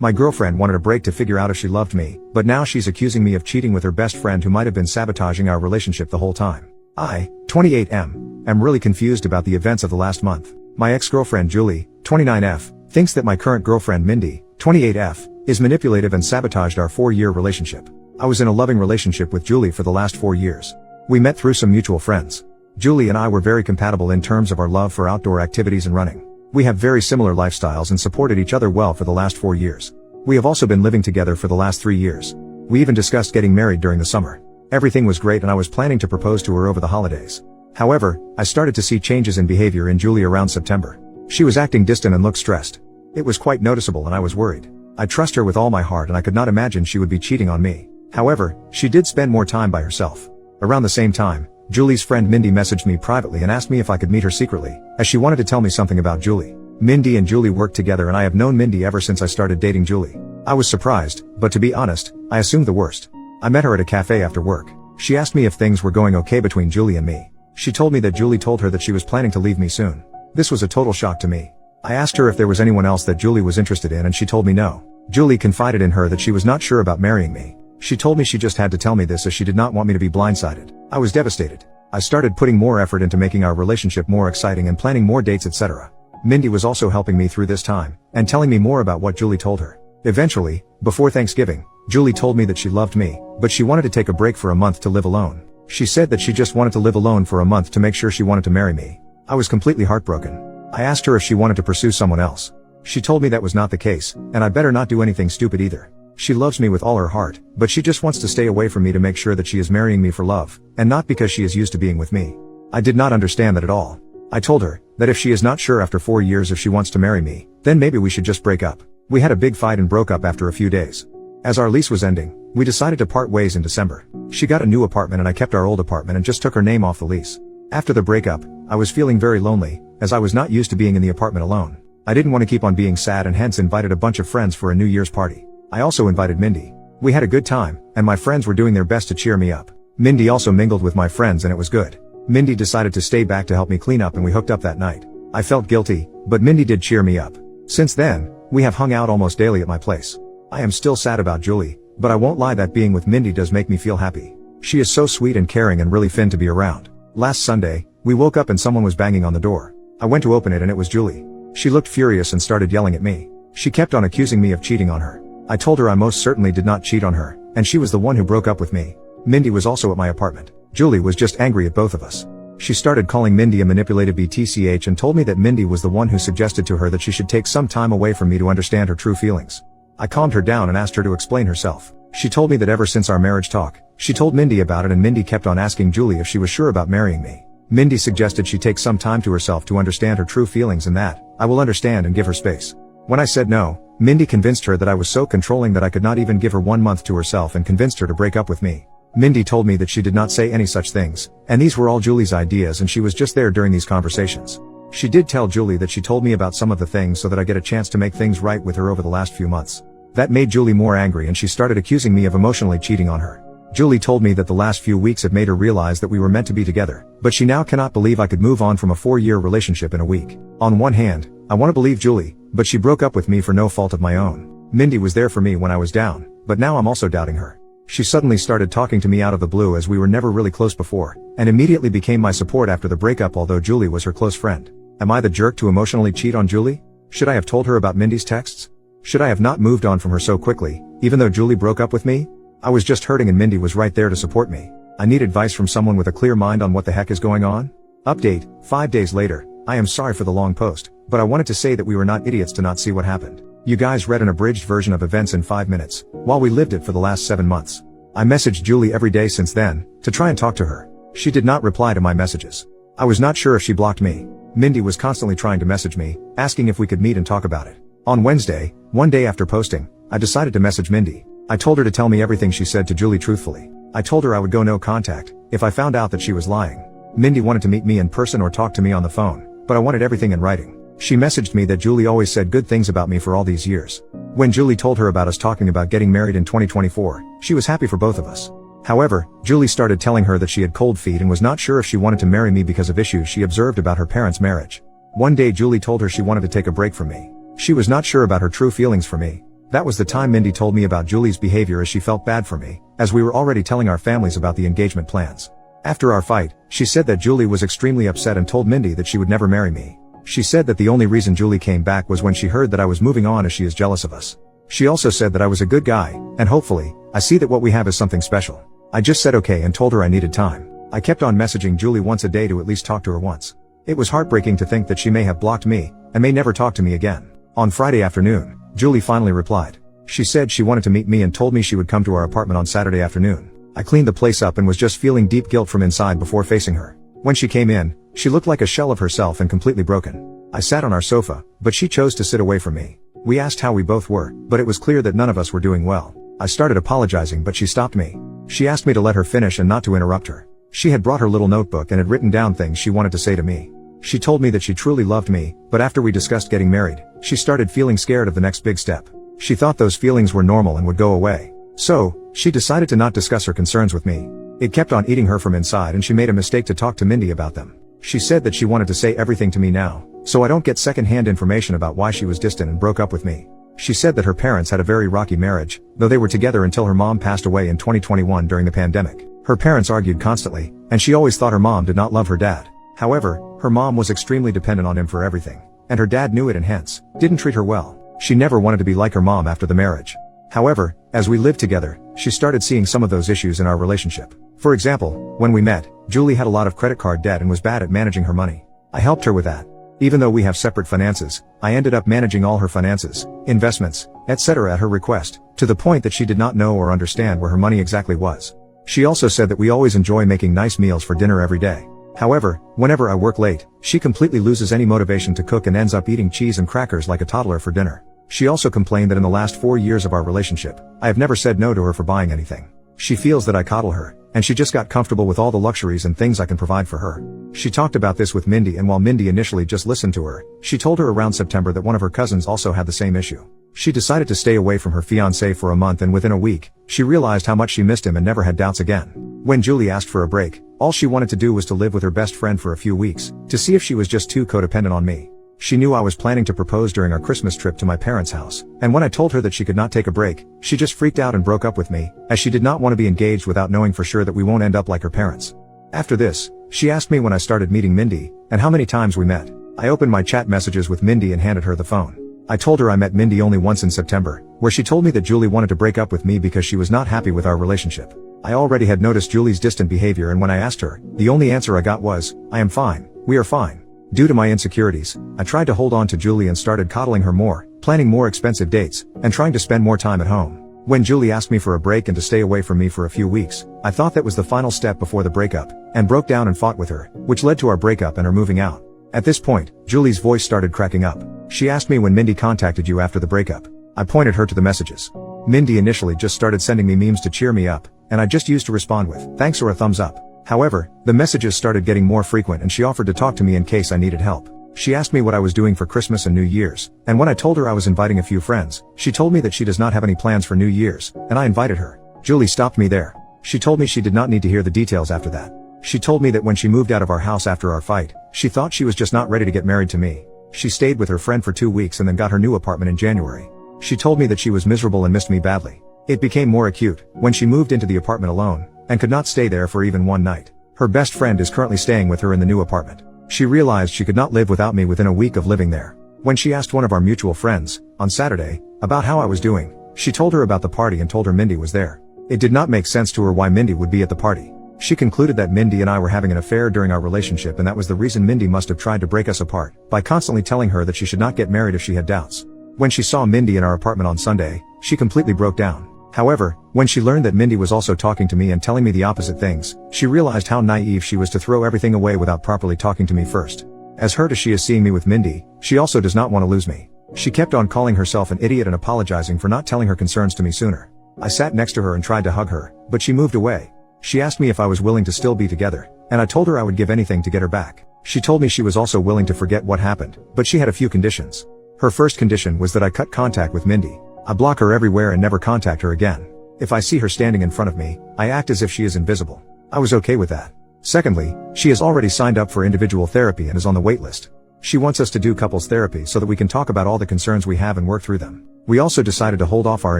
My girlfriend wanted a break to figure out if she loved me, but now she's accusing me of cheating with her best friend who might have been sabotaging our relationship the whole time. I, 28M, am really confused about the events of the last month. My ex-girlfriend Julie, 29F, thinks that my current girlfriend Mindy, 28F, is manipulative and sabotaged our 4-year relationship. I was in a loving relationship with Julie for the last 4 years. We met through some mutual friends. Julie and I were very compatible in terms of our love for outdoor activities and running. We have very similar lifestyles and supported each other well for the last 4 years. We have also been living together for the last 3 years. We even discussed getting married during the summer. Everything was great and I was planning to propose to her over the holidays. However, I started to see changes in behavior in Julie around September. She was acting distant and looked stressed. It was quite noticeable and I was worried. I trust her with all my heart and I could not imagine she would be cheating on me. However, she did spend more time by herself. Around the same time, Julie's friend Mindy messaged me privately and asked me if I could meet her secretly, as she wanted to tell me something about Julie. Mindy and Julie work together and I have known Mindy ever since I started dating Julie. I was surprised, but to be honest, I assumed the worst. I met her at a cafe after work. She asked me if things were going okay between Julie and me. She told me that Julie told her that she was planning to leave me soon. This was a total shock to me. I asked her if there was anyone else that Julie was interested in and she told me no. Julie confided in her that she was not sure about marrying me. She told me she just had to tell me this as she did not want me to be blindsided. I was devastated. I started putting more effort into making our relationship more exciting and planning more dates, etc. Mindy was also helping me through this time, and telling me more about what Julie told her. Eventually, before Thanksgiving, Julie told me that she loved me, but she wanted to take a break for a month to live alone. She said that she just wanted to live alone for a month to make sure she wanted to marry me. I was completely heartbroken. I asked her if she wanted to pursue someone else. She told me that was not the case, and I better not do anything stupid either. She loves me with all her heart, but she just wants to stay away from me to make sure that she is marrying me for love, and not because she is used to being with me. I did not understand that at all. I told her that if she is not sure after 4 years if she wants to marry me, then maybe we should just break up. We had a big fight and broke up after a few days. As our lease was ending, we decided to part ways in December. She got a new apartment and I kept our old apartment and just took her name off the lease. After the breakup, I was feeling very lonely, as I was not used to being in the apartment alone. I didn't want to keep on being sad and hence invited a bunch of friends for a New Year's party. I also invited Mindy. We had a good time, and my friends were doing their best to cheer me up. Mindy also mingled with my friends and it was good. Mindy decided to stay back to help me clean up and we hooked up that night. I felt guilty, but Mindy did cheer me up. Since then, we have hung out almost daily at my place. I am still sad about Julie, but I won't lie that being with Mindy does make me feel happy. She is so sweet and caring and really fun to be around. Last Sunday, we woke up and someone was banging on the door. I went to open it and it was Julie. She looked furious and started yelling at me. She kept on accusing me of cheating on her. I told her I most certainly did not cheat on her, and she was the one who broke up with me. Mindy was also at my apartment. Julie was just angry at both of us. She started calling Mindy a manipulative BTCH and told me that Mindy was the one who suggested to her that she should take some time away from me to understand her true feelings. I calmed her down and asked her to explain herself. She told me that ever since our marriage talk, she told Mindy about it and Mindy kept on asking Julie if she was sure about marrying me. Mindy suggested she take some time to herself to understand her true feelings and that I will understand and give her space. When I said no, Mindy convinced her that I was so controlling that I could not even give her 1 month to herself and convinced her to break up with me. Mindy told me that she did not say any such things, and these were all Julie's ideas and she was just there during these conversations. She did tell Julie that she told me about some of the things so that I get a chance to make things right with her over the last few months. That made Julie more angry and she started accusing me of emotionally cheating on her. Julie told me that the last few weeks had made her realize that we were meant to be together, but she now cannot believe I could move on from a 4-year relationship in a week. On one hand, I want to believe Julie, but she broke up with me for no fault of my own. Mindy was there for me when I was down, but now I'm also doubting her. She suddenly started talking to me out of the blue as we were never really close before, and immediately became my support after the breakup although Julie was her close friend. Am I the jerk to emotionally cheat on Julie? Should I have told her about Mindy's texts? Should I have not moved on from her so quickly, even though Julie broke up with me? I was just hurting and Mindy was right there to support me. I need advice from someone with a clear mind on what the heck is going on. Update, 5 days later. I am sorry for the long post, but I wanted to say that we were not idiots to not see what happened. You guys read an abridged version of events in 5 minutes, while we lived it for the last 7 months. I messaged Julie every day since then, to try and talk to her. She did not reply to my messages. I was not sure if she blocked me. Mindy was constantly trying to message me, asking if we could meet and talk about it. On Wednesday, 1 day after posting, I decided to message Mindy. I told her to tell me everything she said to Julie truthfully. I told her I would go no contact, if I found out that she was lying. Mindy wanted to meet me in person or talk to me on the phone, but I wanted everything in writing. She messaged me that Julie always said good things about me for all these years. When Julie told her about us talking about getting married in 2024, she was happy for both of us. However, Julie started telling her that she had cold feet and was not sure if she wanted to marry me because of issues she observed about her parents' marriage. One day Julie told her she wanted to take a break from me. She was not sure about her true feelings for me. That was the time Mindy told me about Julie's behavior, as she felt bad for me, as we were already telling our families about the engagement plans. After our fight, she said that Julie was extremely upset and told Mindy that she would never marry me. She said that the only reason Julie came back was when she heard that I was moving on, as she is jealous of us. She also said that I was a good guy, and hopefully, I see that what we have is something special. I just said okay and told her I needed time. I kept on messaging Julie once a day to at least talk to her once. It was heartbreaking to think that she may have blocked me, and may never talk to me again. On Friday afternoon, Julie finally replied. She said she wanted to meet me and told me she would come to our apartment on Saturday afternoon. I cleaned the place up and was just feeling deep guilt from inside before facing her. When she came in, she looked like a shell of herself and completely broken. I sat on our sofa, but she chose to sit away from me. We asked how we both were, but it was clear that none of us were doing well. I started apologizing, but she stopped me. She asked me to let her finish and not to interrupt her. She had brought her little notebook and had written down things she wanted to say to me. She told me that she truly loved me, but after we discussed getting married, she started feeling scared of the next big step. She thought those feelings were normal and would go away. So, she decided to not discuss her concerns with me. It kept on eating her from inside, and she made a mistake to talk to Mindy about them. She said that she wanted to say everything to me now, so I don't get second-hand information about why she was distant and broke up with me. She said that her parents had a very rocky marriage, though they were together until her mom passed away in 2021 during the pandemic. Her parents argued constantly, and she always thought her mom did not love her dad. However, her mom was extremely dependent on him for everything, and her dad knew it and hence, didn't treat her well. She never wanted to be like her mom after the marriage. However, as we lived together, she started seeing some of those issues in our relationship. For example, when we met, Julie had a lot of credit card debt and was bad at managing her money. I helped her with that. Even though we have separate finances, I ended up managing all her finances, investments, etc. at her request, to the point that she did not know or understand where her money exactly was. She also said that we always enjoy making nice meals for dinner every day. However, whenever I work late, she completely loses any motivation to cook and ends up eating cheese and crackers like a toddler for dinner. She also complained that in the last 4 years of our relationship, I have never said no to her for buying anything. She feels that I coddle her, and she just got comfortable with all the luxuries and things I can provide for her. She talked about this with Mindy, and while Mindy initially just listened to her, she told her around September that one of her cousins also had the same issue. She decided to stay away from her fiancé for a month, and within a week, she realized how much she missed him and never had doubts again. When Julie asked for a break, all she wanted to do was to live with her best friend for a few weeks, to see if she was just too codependent on me. She knew I was planning to propose during our Christmas trip to my parents' house, and when I told her that she could not take a break, she just freaked out and broke up with me, as she did not want to be engaged without knowing for sure that we won't end up like her parents. After this, she asked me when I started meeting Mindy, and how many times we met. I opened my chat messages with Mindy and handed her the phone. I told her I met Mindy only once in September, where she told me that Julie wanted to break up with me because she was not happy with our relationship. I already had noticed Julie's distant behavior, and when I asked her, the only answer I got was, "I am fine, we are fine." Due to my insecurities, I tried to hold on to Julie and started coddling her more, planning more expensive dates, and trying to spend more time at home. When Julie asked me for a break and to stay away from me for a few weeks, I thought that was the final step before the breakup, and broke down and fought with her, which led to our breakup and her moving out. At this point, Julie's voice started cracking up. She asked me when Mindy contacted you after the breakup. I pointed her to the messages. Mindy initially just started sending me memes to cheer me up, and I just used to respond with thanks or a thumbs up. However, the messages started getting more frequent, and she offered to talk to me in case I needed help. She asked me what I was doing for Christmas and New Year's, and when I told her I was inviting a few friends, she told me that she does not have any plans for New Year's, and I invited her. Julie stopped me there. She told me she did not need to hear the details after that. She told me that when she moved out of our house after our fight, she thought she was just not ready to get married to me. She stayed with her friend for 2 weeks and then got her new apartment in January. She told me that she was miserable and missed me badly. It became more acute when she moved into the apartment alone, and could not stay there for even one night. Her best friend is currently staying with her in the new apartment. She realized she could not live without me within a week of living there. When she asked one of our mutual friends, on Saturday, about how I was doing, she told her about the party and told her Mindy was there. It did not make sense to her why Mindy would be at the party. She concluded that Mindy and I were having an affair during our relationship, and that was the reason Mindy must have tried to break us apart, by constantly telling her that she should not get married if she had doubts. When she saw Mindy in our apartment on Sunday, she completely broke down. However, when she learned that Mindy was also talking to me and telling me the opposite things, she realized how naive she was to throw everything away without properly talking to me first. As hurt as she is seeing me with Mindy, she also does not want to lose me. She kept on calling herself an idiot and apologizing for not telling her concerns to me sooner. I sat next to her and tried to hug her, but she moved away. She asked me if I was willing to still be together, and I told her I would give anything to get her back. She told me she was also willing to forget what happened, but she had a few conditions. Her first condition was that I cut contact with Mindy. I block her everywhere and never contact her again. If I see her standing in front of me, I act as if she is invisible. I was okay with that. Secondly, she has already signed up for individual therapy and is on the wait list. She wants us to do couples therapy so that we can talk about all the concerns we have and work through them. We also decided to hold off our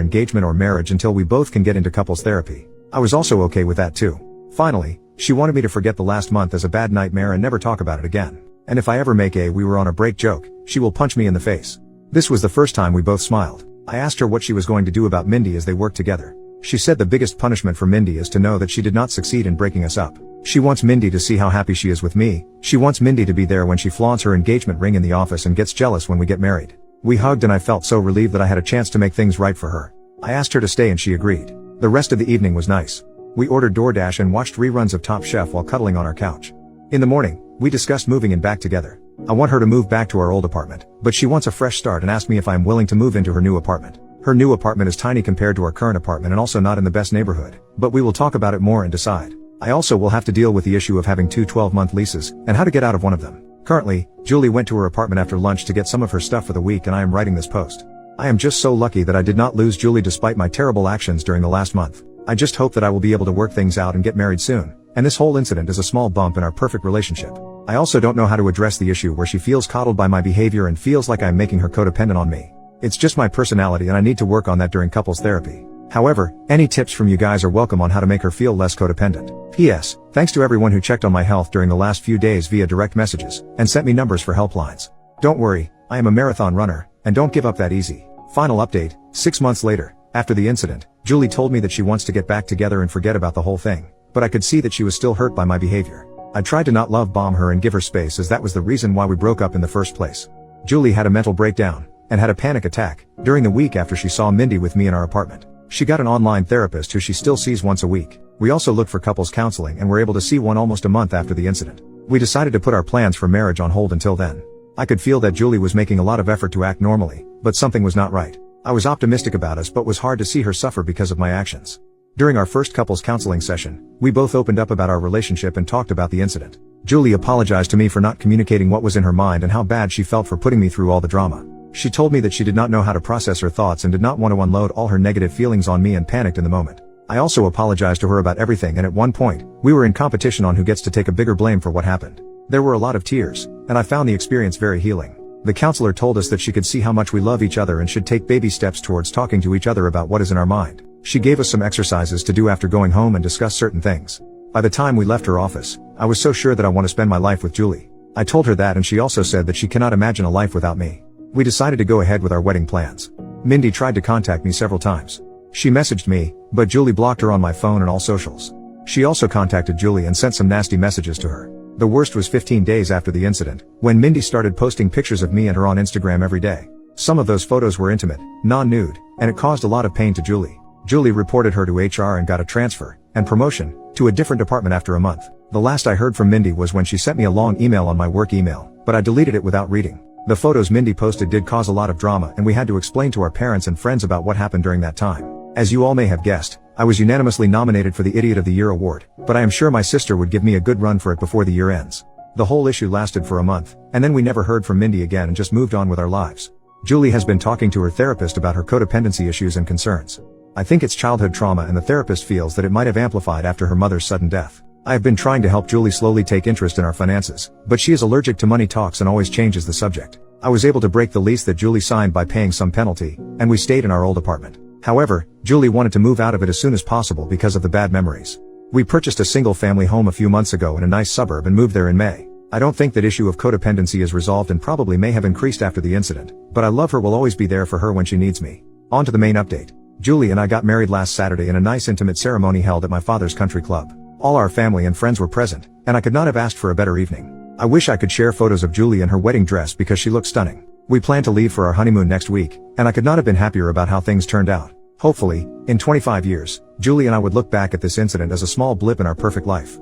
engagement or marriage until we both can get into couples therapy. I was also okay with that too. Finally, she wanted me to forget the last month as a bad nightmare and never talk about it again. And if I ever make a "we were on a break" joke, she will punch me in the face. This was the first time we both smiled. I asked her what she was going to do about Mindy as they worked together. She said the biggest punishment for Mindy is to know that she did not succeed in breaking us up. She wants Mindy to see how happy she is with me. She wants Mindy to be there when she flaunts her engagement ring in the office and gets jealous when we get married. We hugged and I felt so relieved that I had a chance to make things right for her. I asked her to stay and she agreed. The rest of the evening was nice. We ordered DoorDash and watched reruns of Top Chef while cuddling on our couch. In the morning, we discussed moving in back together. I want her to move back to our old apartment, but she wants a fresh start and asked me if I am willing to move into her new apartment. Her new apartment is tiny compared to our current apartment and also not in the best neighborhood, but we will talk about it more and decide. I also will have to deal with the issue of having two 12-month leases, and how to get out of one of them. Currently, Julie went to her apartment after lunch to get some of her stuff for the week and I am writing this post. I am just so lucky that I did not lose Julie despite my terrible actions during the last month. I just hope that I will be able to work things out and get married soon, and this whole incident is a small bump in our perfect relationship. I also don't know how to address the issue where she feels coddled by my behavior and feels like I'm making her codependent on me. It's just my personality and I need to work on that during couples therapy. However, any tips from you guys are welcome on how to make her feel less codependent. P.S. Thanks to everyone who checked on my health during the last few days via direct messages, and sent me numbers for helplines. Don't worry, I am a marathon runner, and don't give up that easy. Final update, 6 months later, after the incident, Julie told me that she wants to get back together and forget about the whole thing, but I could see that she was still hurt by my behavior. I tried to not love bomb her and give her space as that was the reason why we broke up in the first place. Julie had a mental breakdown, and had a panic attack, during the week after she saw Mindy with me in our apartment. She got an online therapist who she still sees once a week. We also looked for couples counseling and were able to see one almost a month after the incident. We decided to put our plans for marriage on hold until then. I could feel that Julie was making a lot of effort to act normally, but something was not right. I was optimistic about us but was hard to see her suffer because of my actions. During our first couples counseling session, we both opened up about our relationship and talked about the incident. Julie apologized to me for not communicating what was in her mind and how bad she felt for putting me through all the drama. She told me that she did not know how to process her thoughts and did not want to unload all her negative feelings on me and panicked in the moment. I also apologized to her about everything and at one point, we were in competition on who gets to take a bigger blame for what happened. There were a lot of tears, and I found the experience very healing. The counselor told us that she could see how much we love each other and should take baby steps towards talking to each other about what is in our mind. She gave us some exercises to do after going home and discuss certain things. By the time we left her office, I was so sure that I want to spend my life with Julie. I told her that and she also said that she cannot imagine a life without me. We decided to go ahead with our wedding plans. Mindy tried to contact me several times. She messaged me, but Julie blocked her on my phone and all socials. She also contacted Julie and sent some nasty messages to her. The worst was 15 days after the incident, when Mindy started posting pictures of me and her on Instagram every day. Some of those photos were intimate, non-nude, and it caused a lot of pain to Julie. Julie reported her to HR and got a transfer, and promotion, to a different department after a month. The last I heard from Mindy was when she sent me a long email on my work email, but I deleted it without reading. The photos Mindy posted did cause a lot of drama and we had to explain to our parents and friends about what happened during that time. As you all may have guessed, I was unanimously nominated for the Idiot of the Year award, but I am sure my sister would give me a good run for it before the year ends. The whole issue lasted for a month, and then we never heard from Mindy again and just moved on with our lives. Julie has been talking to her therapist about her codependency issues and concerns. I think it's childhood trauma and the therapist feels that it might have amplified after her mother's sudden death. I have been trying to help Julie slowly take interest in our finances, but she is allergic to money talks and always changes the subject. I was able to break the lease that Julie signed by paying some penalty, and we stayed in our old apartment. However, Julie wanted to move out of it as soon as possible because of the bad memories. We purchased a single-family home a few months ago in a nice suburb and moved there in May. I don't think that issue of codependency is resolved and probably may have increased after the incident, but I love her, will always be there for her when she needs me. On to the main update. Julie and I got married last Saturday in a nice intimate ceremony held at my father's country club. All our family and friends were present, and I could not have asked for a better evening. I wish I could share photos of Julie in her wedding dress because she looks stunning. We plan to leave for our honeymoon next week, and I could not have been happier about how things turned out. Hopefully, in 25 years, Julie and I would look back at this incident as a small blip in our perfect life.